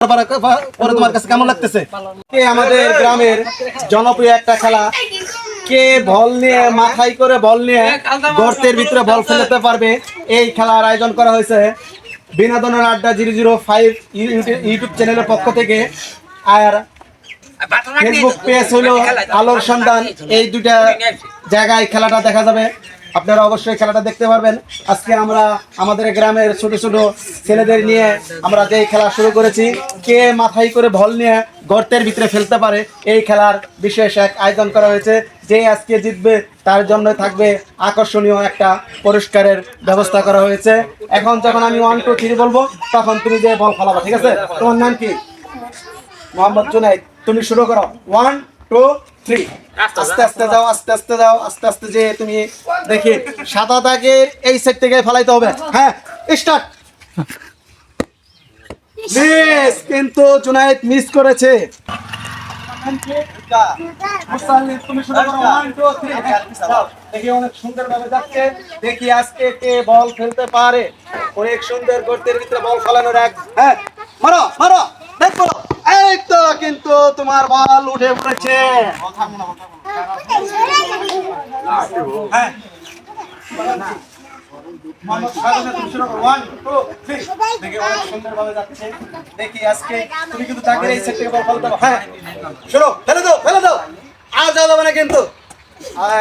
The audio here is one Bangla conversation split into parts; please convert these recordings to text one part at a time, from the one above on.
তোমার কাছে কেমন লাগতেছে? কে আমাদের গ্রামের জনপ্রিয় একটা খেলা, কে বল নিয়ে মাথায় করে বল নিয়ে গর্তের ভিতরে বল ফেলতে পারবে, এই খেলার আয়োজন করা হয়েছে বিনোদনের আড্ডা 005 ইউটিউব চ্যানেলের পক্ষ থেকে। আর ফেসবুক পেজ হলো আলোর সন্ধান। এই দুইটা জায়গায় খেলাটা দেখা যাবে, আপনারা অবশ্যই খেলাটা দেখতে পারবেন। আজকে আমরা আমাদের গ্রামের ছোট ছোট ছেলেদের নিয়ে আমরা যে খেলা শুরু করেছি, কে মাথায় করে বল নিয়ে গর্তের ভিতরে ফেলতে পারে, এই খেলার বিশেষ এক আয়োজন করা হয়েছে। যে আজকে জিতবে তার জন্য থাকবে আকর্ষণীয় একটা পুরস্কারের ব্যবস্থা করা হয়েছে। এখন যখন আমি 1 2 3 বলবো তখন তুমি যে বল ফেলাবা, ঠিক আছে? তোমার নাম কি? মোহাম্মদ জুনাইদ। তুমি শুরু করো। 1 2 3। আস্তে আস্তে যাও, আস্তে আস্তে যাও, আস্তে আস্তে যে তুমি দেখি সাদা দাগে এই সাইড থেকে ফেলাইতে হবে। হ্যাঁ, স্টার্ট। মিস, কিন্তু জুনাইদ মিস করেছে। তুমি শুরু করো। 1 2 3। দেখি অনেক সুন্দর ভাবে যাচ্ছে। দেখি আজকে কে বল ফেলতে পারে। অনেক সুন্দর গর্তের ভিতরে বল ফেলানোর এক। হ্যাঁ, মারো মারো, দেখো। এই তো, কিন্তু তোমার বল উঠে পড়েছে। হ্যাঁ, দেখি আজকে তুমি কিন্তু তাকে এই সেট থেকে বল ফেলতে পারো। হ্যাঁ, শুরু, ফেলে দাও, ফেলে দাও, আর যাওয়া যাবে না কিন্তু।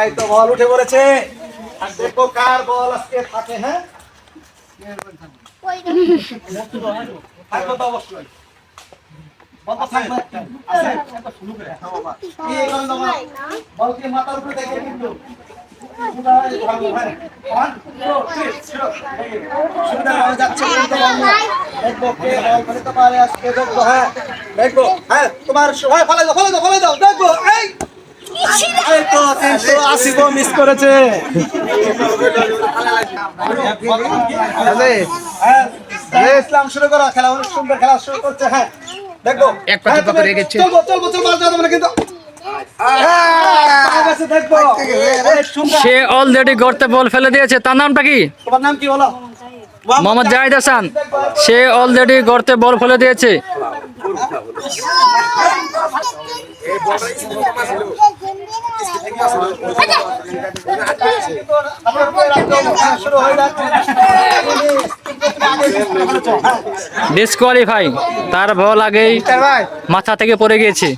এই তো বল উঠে পড়েছে। আর দেখো কার বল আজকে থাকে। হ্যাঁ, থাকবো তো অবশ্যই। বলকে মাথার উপরে দেখে কিন্তু তোমার সময় ফেলে দাও, ফেলে দাও, ফেলে দাও, দেখো। এই তো আসিফ মিস করেছে। ইসলাম শুরু করো, খেলা অনেক সুন্দর খেলা শুরু করছে। হ্যাঁ, দেখো চলবো চলবো চলবো কিন্তু সে অলরেডি গর্তে বল ফেলে দিয়েছে। তার নামটা কি? তোমার নাম কি বলো? মোহাম্মদ জাহিদ হাসান। সে অলরেডি গর্তে বল ফেলে দিয়েছে। ডিসকোয়ালিফাই, তার বল আগেই মাথা থেকে পড়ে গিয়েছে।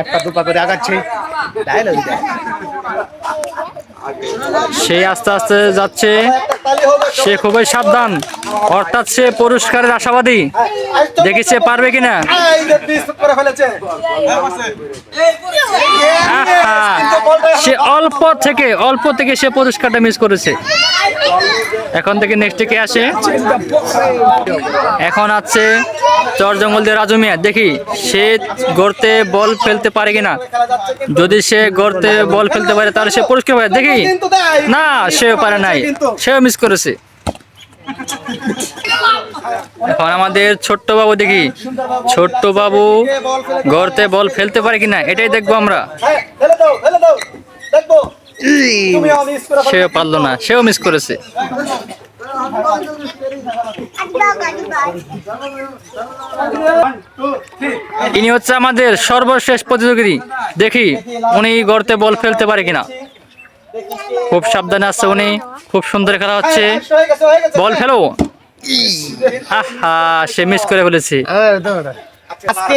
একটা দুপা করে আগাচ্ছে। সে আস্তে আস্তে যাচ্ছে, সে খুবই সাবধান, অর্থাৎ সে পুরস্কারের আশাবাদী। দেখি সে পারবে কিনা। সে অল্প থেকে সে পুরস্কারটা মিস করেছে। এখন থেকে নেক্সটে কে আসে? এখন আছে চরজঙ্গলদের রাজু মিয়া। দেখি সে গর্তে বল ফেলতে পারে কিনা। যদি সে গর্তে বল ফেলতে পারে তাহলে সে পুরস্কার পায়। দেখি না, সেও পারে নাই, সেও মিস করেছে। এখন আমাদের ছোট্ট বাবু, দেখি ছোট্ট বাবু গর্তে বল ফেলতে পারে কিনা, এটাই দেখবো আমরা। সেও পারলো না, সেও মিস করেছে। ইনি হচ্ছে আমাদের সর্বশেষ প্রতিযোগী। দেখি উনি গর্তে বল ফেলতে পারে কিনা। খুব সাবধানে আসছে উনি, খুব সুন্দর খেলা হচ্ছে। বল ফেলো। সে মিস করে ফেলেছে। আজকে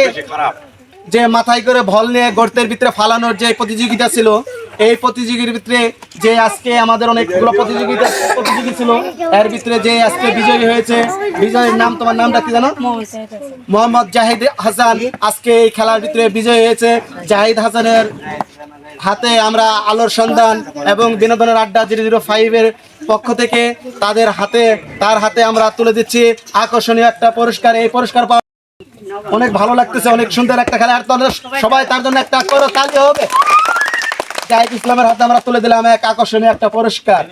যে মাথায় করে বল নিয়ে গর্তের ভিতরে ফালানোর যে প্রতিযোগিতা ছিল, এই প্রতিযোগীর ভিতরে যে আজকে আমাদের অনেকগুলো প্রতিযোগী ছিল, এর ভিতরে যে আজকে বিজয়ী হয়েছে, বিজয়ের নাম, তোমার নামটা কি জানো? মোহাম্মদ জাহিদ হাসান। আজকে এই খেলার ভিতরে বিজয়ী হয়েছে। জাহিদ হাসানের হাতে আমরা আলোর সন্ধান এবং বিনোদনের আড্ডা 005 এর পক্ষ থেকে তার হাতে আমরা তুলে দিচ্ছি আকর্ষণীয় একটা পুরস্কার। এই পুরস্কার পাওয়া অনেক ভালো লাগতেছে, অনেক সুন্দর একটা খেলা। আর তাহলে সবাই তার জন্য একটা করে তালি হবে। জাহিদ ইসলামের হাতে আমরা তুলে দিলাম এক আকর্ষণীয় একটা পুরস্কার।